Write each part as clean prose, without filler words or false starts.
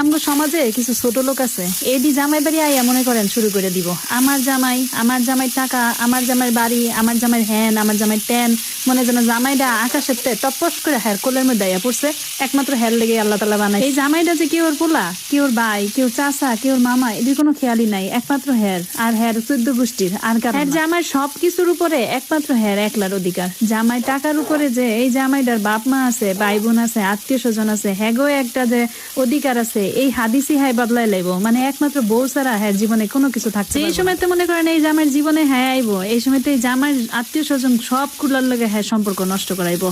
আমগো সমাজে কিছু ছোট লোক আছে, এডি জামাই বাড়ি আইয়া মনে করেন শুরু করে দিব, আমার জামাই টাকা, আমার জামাই বাড়ি, আমার জামাই হ্যান, আমার জামাই ট্যান, মনে যেন জামাইটা আকাশের তে টপস করে হ্যার কোলের মধ্যে আইয়া পড়ছে, একমাত্র হ্যার লেগে আল্লাহ তাআলা বানাই। এই জামাইটা যে কেউ পোলা, কেউ ভাই, কেউ চাচা, কেউ মামা, এদের কোনো খেয়ালই নাই, একমাত্র হ্যার। আর হ্যার 14 গোষ্ঠীর আর কারণ জামাই সবকিছুর উপরে একমাত্র হ্যার একলার অধিকার। জামাই টাকার উপরে যে এই জামাইটার বাপ মা আছে, ভাই বোন আছে, আত্মীয় স্বজন আছে, হ্যাগো একটা যে অধিকার আছে, এই হাদিসি হ্যাঁ বদলাই লাইব। মানে একমাত্র বউ ছাড়া হ্যাঁ জীবনে কোনো কিছু থাকছে। এই সময় তো মনে করেন এই জামাইয়ের জীবনে হ্যাঁ আইবো, এই সময় তো এই জামাইয়ের আত্মীয় স্বজন সব কুলার লগে হ্যাঁ সম্পর্ক নষ্ট করাইবো।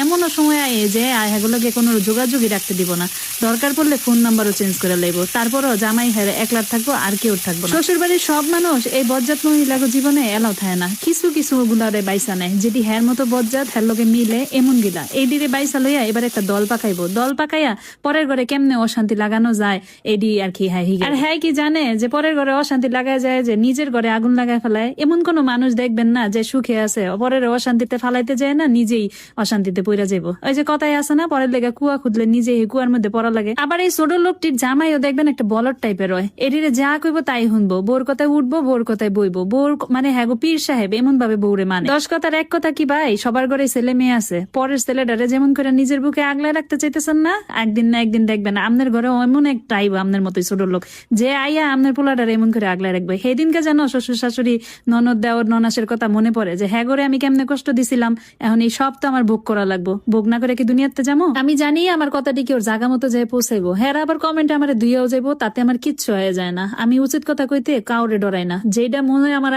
এমনও সময় আয় যে হ্যাগুলোকে কোনো যোগাযোগই রাখতে দিব না, দরকার পড়লে ফোন নাম্বারও চেঞ্জ করে লাইবো। তারপরও জামাই হ্যাঁ একলার থাকবো, আর কেউ থাকবো না। শ্বশুর বাড়ির সব মানুষ এই বজ্জাত মহিলাকে জীবনে এলাও থাকে না, কিছু কিছু গুলারে বাইসা নেয়, যেটি হ্যার মতো বজ্জাত হ্যার লগে মিলে এমন গিলা এই দিকে বাইসা লইয়া এবার একটা দল পাকাইবো। দল পাকাইয়া পরের ঘরে কেমনে অশান্তি লাগানো যায় এডি আর কি হ্যাঁ হিগে। আর হ্যাঁ কি জানে যে পরের ঘরে অশান্তি লাগায় যায় যে নিজের ঘরে আগুন লাগায় ফেলায়। এমন কোন মানুষ দেখবেন না যে সুখে আছে পরের অশান্তিতে ফালাইতে যায় না, নিজেই অশান্তিতে পইরা যাবো। ওই যে কথাই আছে না, পরের লেগে কুয়া খুদলে নিজেই কুয়ার মধ্যে পড়া লাগে। আবার এই ছোট লোকটির জামাইও দেখবেন একটা বলদ টাইপের হয়, এডিরে যা কইবো তাই শুনবো, বোর কথায় উঠবো, বোর কথায় বইবো। বোর মানে হ্যাগো পীর সাহেব এমন ভাবে বউরে মানে। 10 কথার এক কথা কি ভাই, সবার ঘরে ছেলে মেয়ে আছে, পরের ছেলেটারে যেমন করে নিজের বুকে আগলায় রাখতে চাইতেছেন না, একদিন না একদিন দেখবেন আপনার ঘরে এমন একটা আইব আপনার মতোই ছোট লোক, যে আইয়া আপনার পোলাটারে এমন করে আগলায় রাখবে। সেদিনকে যেন শ্বশুর শাশুড়ি ননদ দেওর ননাসের কথা মনে পড়ে যে হ্যাঁ ঘরে আমি কেমনে কষ্ট দিছিলাম, এখন এই সব তো আমার ভোগ করা লাগবো। ভোগ না করে কি দুনিয়াতে যাবো? আমি জানি আমার কথাটি কি ওর জায়গা মতো যায় পৌঁছাইবো। হ্যাঁ আবার কমেন্টে আমার দুইয়াও যাইবো, তাতে আমার কিচ্ছু হয়ে যায় না। আমি উচিত কথা কইতে কাউরে ডরাই না, যেটা মনে হয় আমার